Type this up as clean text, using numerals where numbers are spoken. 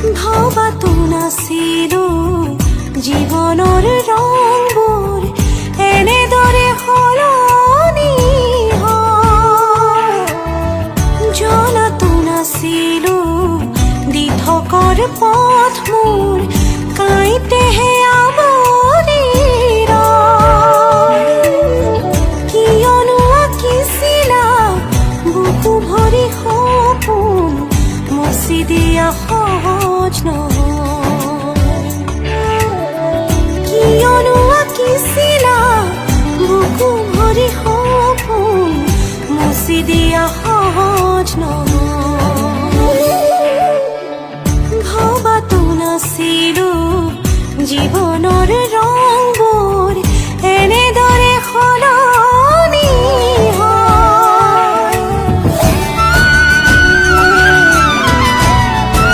ভবাতো নাছিলো জীৱনৰ ৰংবোৰ এনেদৰে সলনি হয়। জনাতো নাছিলো দি থকাৰ পথ মোৰ কাইতেহে আমনিৰ। কিয়নো আঁকিছিলা বুকু ভৰি সপোন মচি দিয়া সহজ নহয়। কিয়নো আঁকিছিলা বুকু ভৰি সপোন মচি দিয়া সহজ নহয়। ভবাতো নাছিলো জীৱনৰ ৰং